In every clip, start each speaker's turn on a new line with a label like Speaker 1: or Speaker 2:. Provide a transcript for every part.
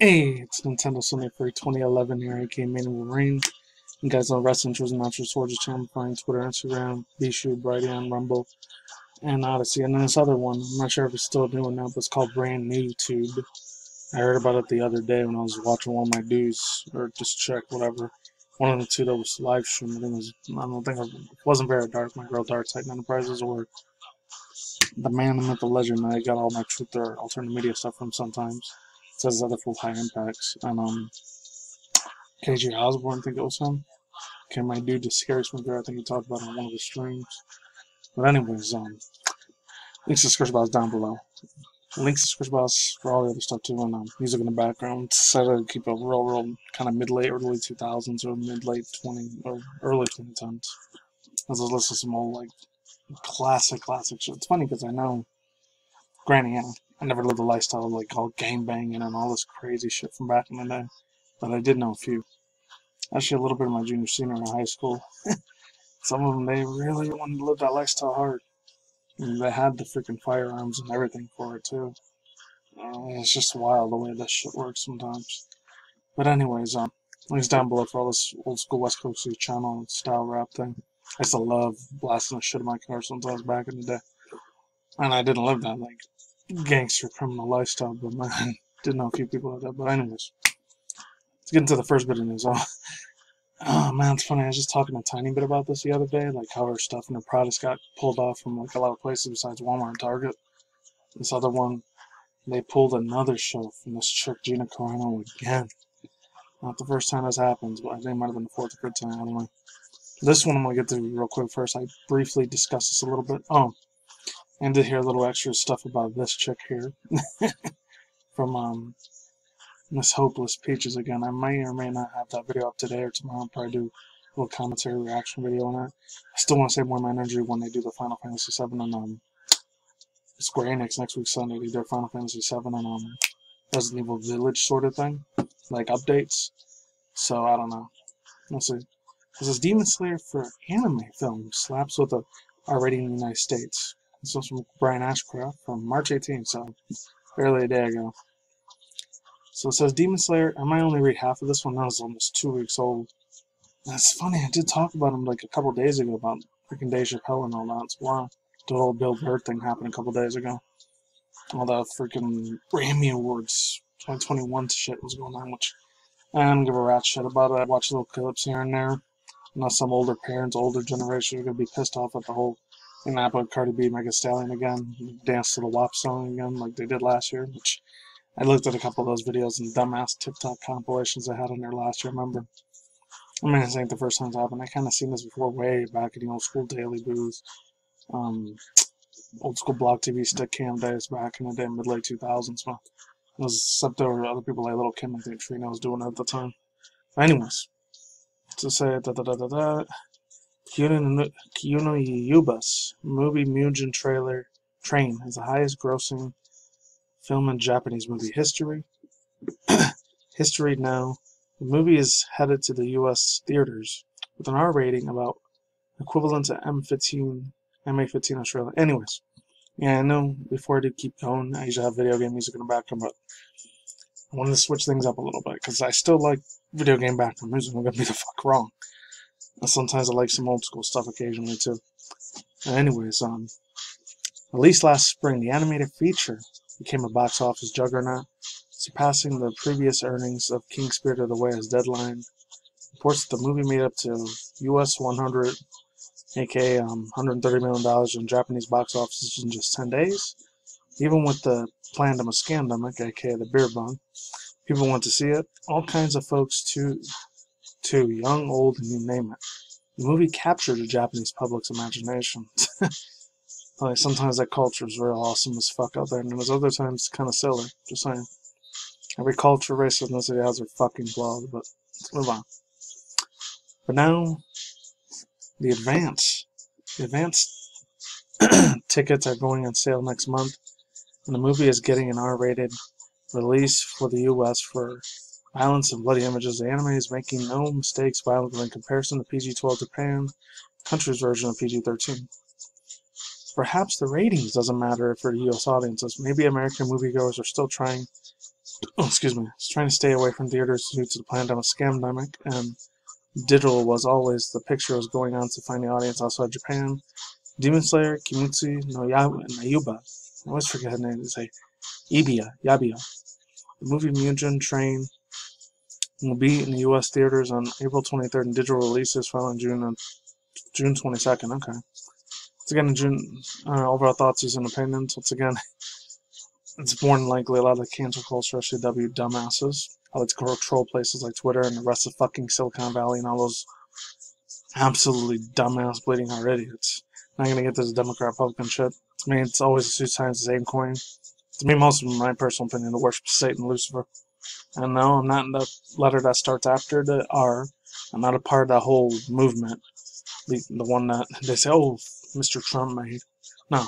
Speaker 1: Hey, it's Nintendo Sunday for 2011 here. I came MannyTendoWolverine. You guys know wrestling, chosen natural swords channel, find Twitter, Instagram, Bishu, Brighteon, Rumble, and Odyssey. And then this other one, I'm not sure if it's still new now, but it's called Brand New Tube. I heard about it the other day when I was watching one of my dudes, or just check, whatever. One of the two that was live streamed. It wasn't very dark. My girl Dark Titan Enterprises, or the man, the myth, the legend. I got all my truth or alternative media stuff from sometimes. It says other full high impacts. And KJ Osborne, I think it was him. Okay, my dude, the scary smoker, I think he talked about it on one of the streams. But anyways, links to the description box down below. Links to the description box for all the other stuff too, and music in the background. Decided to keep it real kind of mid-late, early 2000s or mid-late 20 or early 2010s. I was listening to some old like classic shit. It's funny because I know, granted, I never lived a lifestyle of like all gangbanging and all this crazy shit from back in the day, but I did know a few. Actually, a little bit of my junior, senior in high school. Some of them, they really wanted to live that lifestyle hard. And they had the freaking firearms and everything for it, too. It's just wild the way this shit works sometimes. But anyways, links down below for all this old school West Coast channel style rap thing. I used to love blasting the shit in my car sometimes back in the day. And I didn't live that, like, gangster criminal lifestyle, but man, did know a few people like that. But anyways, let's get into the first bit of news. Oh man, it's funny. I was just talking a tiny bit about this the other day, like how her stuff and her products got pulled off from like a lot of places besides Walmart and Target. This other one, they pulled another show from this chick Gina Carano again. Not the first time this happens, but I think it might have been the fourth or fifth time. I don't know. This one I'm gonna get to real quick first. I briefly discussed this a little bit. Oh, and did hear a little extra stuff about this chick here from Miss Hopeless Peaches again. I may or may not have that video up today or tomorrow. I'll probably do a little commentary reaction video on it. I still want to save more of my energy when they do the Final Fantasy VII and Square Enix next week Sunday. They do their Final Fantasy VII and Resident Evil Village sort of thing, like updates. So I don't know. We'll see. This is Demon Slayer for anime film slaps with a R rating in the United States. This was from Brian Ashcraft from March 18th, so barely a day ago. So it says, Demon Slayer, I might only read half of this one, now it's almost 2 weeks old. And it's funny, I did talk about him like a couple days ago, about freaking Dave Chappelle and all that. It's wow. The whole Bill Burr thing happened a couple days ago. All that freaking Grammy Awards 2021 shit was going on, which I don't give a rat shit about it. I watch little clips here and there. Now some older parents, older generation are going to be pissed off at the whole thing that happened with Cardi B, Megan Thee Stallion again, dance to the WAP song again like they did last year, which I looked at a couple of those videos and dumbass TikTok compilations I had on there last year, remember? I mean, this ain't the first time it's happened. I kind of seen this before way back in the old school Daily Booth, old school Block TV stick cam days back in the day, mid-late 2000s. Well, it was except there were other people like Little Kim, I think Trina was doing it at the time. But anyways, to say Kyuno Yubas movie Mugen Train is the highest grossing film in Japanese movie history. History now. The movie is headed to the U.S. theaters with an R rating about equivalent to MA15 Australia. Anyways, yeah, I know before I do keep going, I usually have video game music in the background, but I wanted to switch things up a little bit because I still like video game background music. I'm gonna be the fuck wrong. And sometimes I like some old school stuff occasionally too. Anyways, released last spring, the animated feature became a box office juggernaut, surpassing the previous earnings of King Spirited Away as Deadline. Reports that the movie made up to US 100, aka $130 million in Japanese box offices in just 10 days. Even with the Plandemic Scandemic, aka the beer bong, people want to see it. All kinds of folks, too, young, old, and you name it. The movie captured the Japanese public's imagination. Like, sometimes that culture is real awesome as fuck out there, and there's other times kind of silly. Just saying. Every culture, race, ethnicity has their fucking flaws, but let's move on. But now, the advance tickets are going on sale next month, and the movie is getting an R-rated release for the U.S. for violence and bloody images. The anime is making no mistakes violently in comparison to PG-12 Japan, country's version of PG-13. Perhaps the ratings doesn't matter for the U.S. audiences. Maybe American moviegoers are still trying Oh, excuse me. Was trying to stay away from theaters due to the pandemic scamdemic, and digital was always the picture was going on to find the audience outside Japan. Demon Slayer, Kimetsu no Yaiba. I always forget her name. It's like Yabia. The movie Mugen Train will be in the U.S. theaters on April 23rd and digital releases following June 22nd. Okay. Once again, in June, overall thoughts, views, and opinions. Once again, it's more than likely a lot of cancel culture, especially dumbasses. I like to control places like Twitter and the rest of fucking Silicon Valley and all those absolutely dumbass bleeding heart idiots. Not gonna get this Democrat Republican shit. To me, it's always two sides of the same coin. To me, most of them, in my personal opinion, the worship Satan, Lucifer. And no, I'm not in the letter that starts after the R. I'm not a part of that whole movement. The one that they say, oh, Mr. Trump made. No.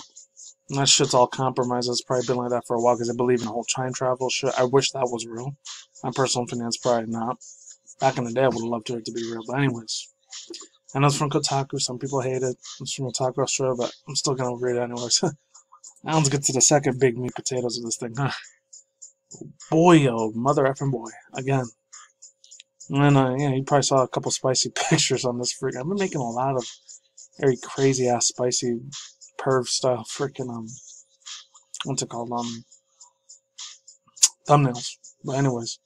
Speaker 1: And that shit's all compromised. It's probably been like that for a while because they believe in the whole time travel shit. I wish that was real. My personal opinion is probably not. Back in the day, I would have loved it to be real. But anyways. I know it's from Kotaku. Some people hate it. It's from Kotaku Australia, but I'm still going to read it anyways. Now let's get to the second big meat potatoes of this thing. Boy, oh, mother effing boy. Again. And then, yeah, you probably saw a couple spicy pictures on this freak. I've been making a lot of very crazy ass spicy perv style freaking what's it called? Thumbnails. But anyways.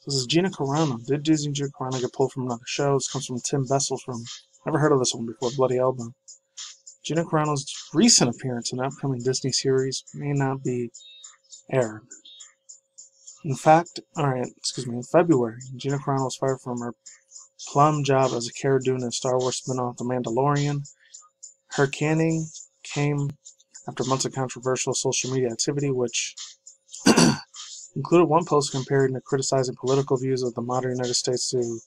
Speaker 1: This is Gina Carano. Did Disney Gina Carano get pulled from another show? This comes from Tim Bessel from never heard of this one before, Bloody Elbow. Gina Carano's recent appearance in an upcoming Disney series may not be aired. In fact, in February, Gina Carano was fired from her plum job as a Cara Dune in a Star Wars spin-off The Mandalorian. Her canning came after months of controversial social media activity, which included one post comparing and criticizing political views of the modern United States to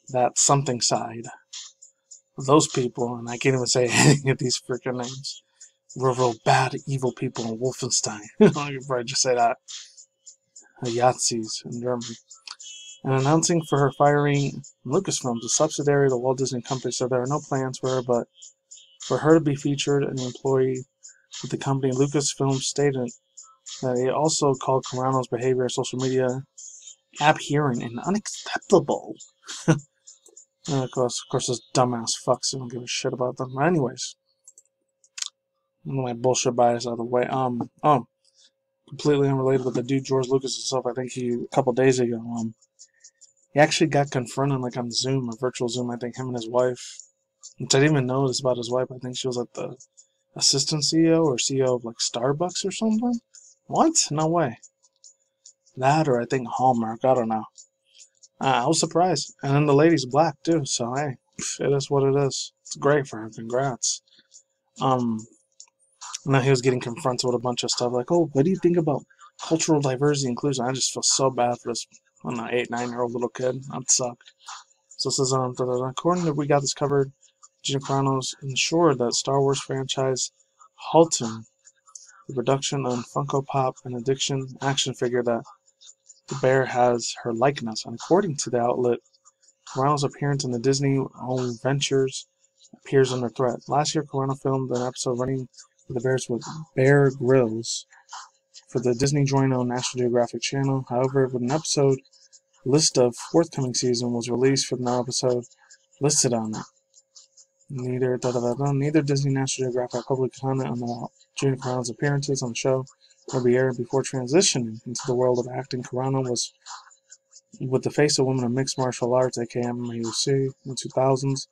Speaker 1: that something side. Those people, and I can't even say any of these freaking names, were real bad, evil people in Wolfenstein. I could probably just say that. Yazis in Germany. And announcing for her firing Lucasfilm, a subsidiary of the Walt Disney Company, said there are no plans for her, but for her to be featured and an employee with the company. Lucasfilm stated that he also called Carano's behavior on social media abhorrent and unacceptable. And of course, those dumbass fucks don't give a shit about them. But anyways, my bullshit bias out of the way. Completely unrelated with the dude George Lucas himself. I think a couple days ago, he actually got confronted like on Zoom, a virtual Zoom. I think him and his wife, which I didn't even notice about his wife. I think she was like the assistant CEO or CEO of like Starbucks or something. What? No way. That or I think Hallmark. I don't know. I was surprised. And then the lady's black too, so hey, it is what it is. It's great for her. Congrats. Now he was getting confronted with a bunch of stuff like, oh, what do you think about cultural diversity and inclusion? I just feel so bad for this, 8, 9-year-old little kid. That sucked. So it says, according to We Got This Covered, Gina Carano's ensured that Star Wars franchise halting the production of Funko Pop and Addiction action figure that the bear has her likeness. And according to the outlet, Carano's appearance in the Disney-owned ventures appears under threat. Last year, Carano filmed an episode running the bears with Bear Grylls for the Disney joint-owned National Geographic channel. However, with an episode list of forthcoming season was released for the episode listed on it. Neither Disney National Geographic public comment on the Gina Carano's appearances on the show will be aired before transitioning into the world of acting. Carano was with the face of women of mixed martial arts, aka MMA in the 2000s.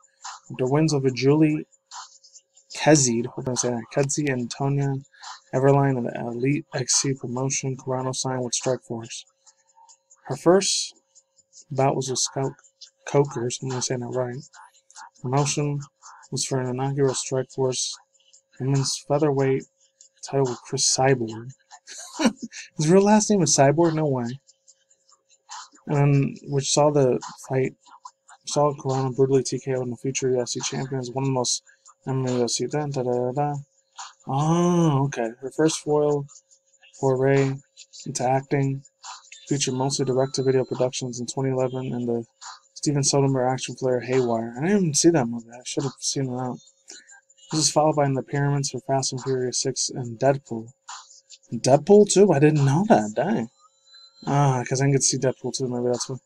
Speaker 1: After wins over Julie Kezid, and Tonya Everline of the Elite XC promotion, Carano signed with Strikeforce. Her first bout was with Scout Cokers, I'm going to say that right. Promotion was for an inaugural Strikeforce women's featherweight title with Chris Cyborg. His real last name is Cyborg? No way. And which saw the fight, saw Carano brutally TKO in the future UFC champions, one of the most UFC. Oh, okay. Her first foray into acting featured mostly direct-to-video productions in 2011 and the Steven Soderbergh action flick Haywire. I didn't even see that movie. I should have seen it out. This is followed by an appearance for Fast and Furious 6 and Deadpool. Deadpool too? I didn't know that. Dang. Because I didn't get to see Deadpool 2, maybe that's what.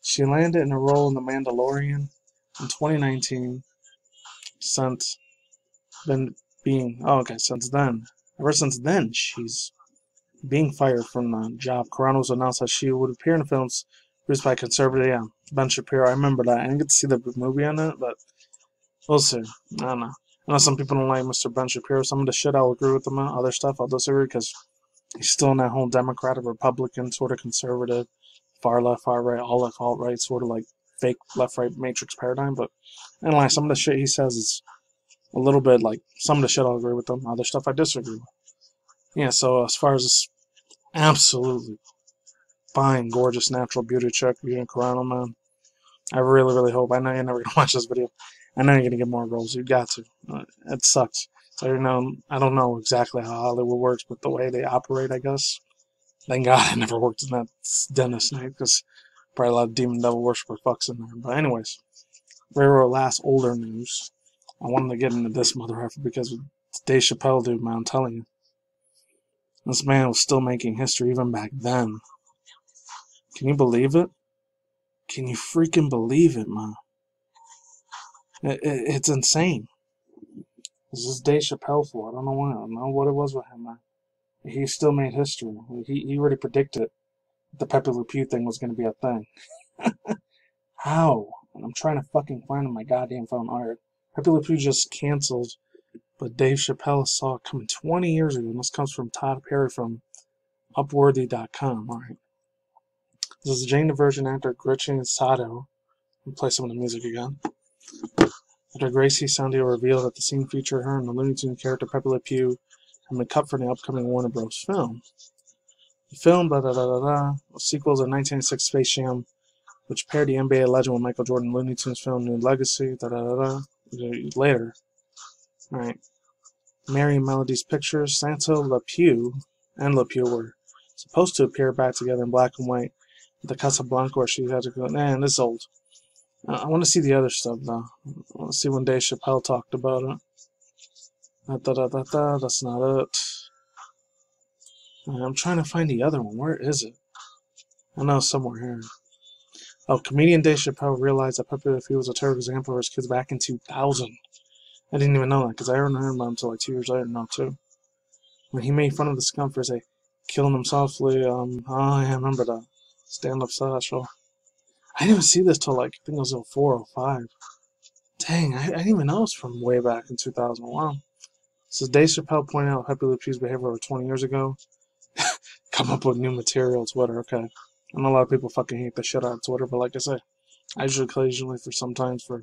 Speaker 1: She landed in a role in The Mandalorian in 2019. Since then, ever since then, she's being fired from the job. Carano's announced that she would appear in films produced by conservative, Ben Shapiro. I remember that. I didn't get to see the movie on it, but we'll see. I don't know. I know some people don't like Mr. Ben Shapiro. Some of the shit I'll agree with them on. Other stuff I'll disagree because he's still in that whole Democratic, Republican, sort of conservative, far left, far right, all left, alt right, sort of like fake left right matrix paradigm. But I don't lie, some of the shit he says is a little bit like some of the shit I'll agree with them. Other stuff I disagree with. Yeah, so as far as this absolutely fine, gorgeous, natural beauty chick, Gina Carano, man, I really, really hope. I know you're never gonna watch this video. I know you're gonna get more roles. You got to. It sucks. So I don't know exactly how Hollywood works, but the way they operate, I guess. Thank God I never worked in that dentist night because probably a lot of demon devil worshiper fucks in there. But anyways, very last older news. I wanted to get into this mother effer because Dave Chappelle, dude, man, I'm telling you, this man was still making history even back then. Can you believe it? Can you freaking believe it, man? It's insane. This is Dave Chappelle for. I don't know why. I don't know what it was with him, man. He still made history. He already predicted the Pepe Lepew thing was going to be a thing. How? And I'm trying to fucking find my goddamn phone. Alright. Pepe Lepew just canceled, but Dave Chappelle saw it coming 20 years ago. And this comes from Todd Perry from Upworthy.com. Alright. This is Jane the Virgin actor Gretchen Sato. I'll play some of the music again. After Gracie Sandio revealed that the scene featured her and the Looney Tunes character Pepe Le Pew had been cut from the upcoming Warner Bros. Film. The film, was sequel to 1996 Space Jam, which paired the NBA legend with Michael Jordan Looney Tunes film New Legacy, later. Alright. Mary and Melody's Pictures, Santo Lepew and Lepew were supposed to appear back together in black and white at the Casablanca where she had to go, man, this is old. I want to see the other stuff, though. I want to see when Dave Chappelle talked about it. That's not it. I'm trying to find the other one. Where is it? I know it's somewhere here. Oh, comedian Dave Chappelle realized that Pepe Le Pew was a terrible example for his kids back in 2000. I didn't even know that, because I hadn't heard about him until like 2 years later now, too. When he made fun of the scum for, say, killing him softly, I remember that stand-up special. I didn't even see this till like, I think it was 04 or 05. Dang, I didn't even know it was from way back in 2001. So Dave Chappelle pointed out Pepe Le Pew's behavior over 20 years ago. Come up with new material, Twitter, okay. I know a lot of people fucking hate the shit out of Twitter, but like I said, I usually occasionally for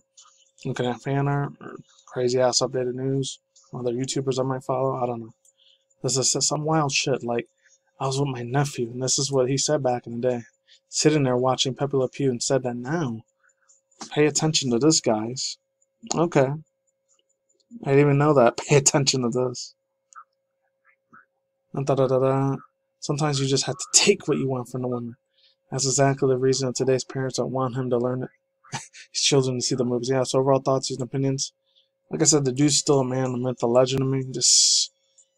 Speaker 1: looking at fan art or crazy ass updated news, other YouTubers I might follow, I don't know. This is some wild shit, like I was with my nephew, and this is what he said back in the day. Sitting there watching Pepe Le Pew and said that now. Pay attention to this, guys. Okay. I didn't even know that. Pay attention to this. Sometimes you just have to take what you want from the woman. That's exactly the reason that today's parents don't want him to learn it. His children to see the movies. Yeah, so overall thoughts and opinions. Like I said, the dude's still a man, the myth, the legend to me. Just,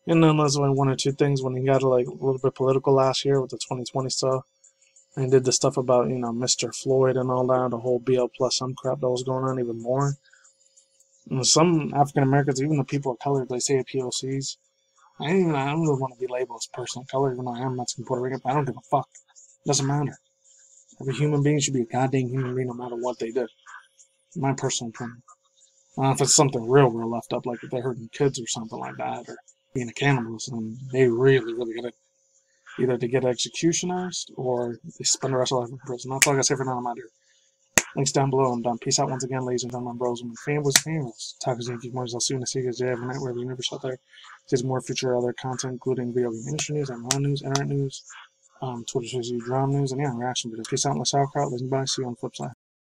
Speaker 1: there's only one or two things when he got like a little bit political last year with the 2020 stuff. And he did the stuff about, Mr. Floyd and all that, the whole BL plus some crap that was going on even more. And some African Americans, even the people of color, they say POCs. I don't really want to be labeled as person of color, even though I am Mexican Puerto Rican, but I don't give a fuck. It doesn't matter. Every human being should be a goddamn human being no matter what they do. My personal opinion. I don't know if it's something real left up, like if they're hurting kids or something like that, or being a cannibalist, and they really, really gotta either to get executionized or they spend the rest of their life in prison. That's all I gotta say for now. I'm out here. Links down below. I'm done. Peace out once again, ladies and gentlemen, bros and famous. Tacos and geek I'll see you in the secrets day every night, wherever the universe out there. There's more future other content, including video game industry news, online news, internet news, Twitter shows you drama news, and reaction videos. Peace out in the sauerkraut. Listen, bye. See you on the flip side.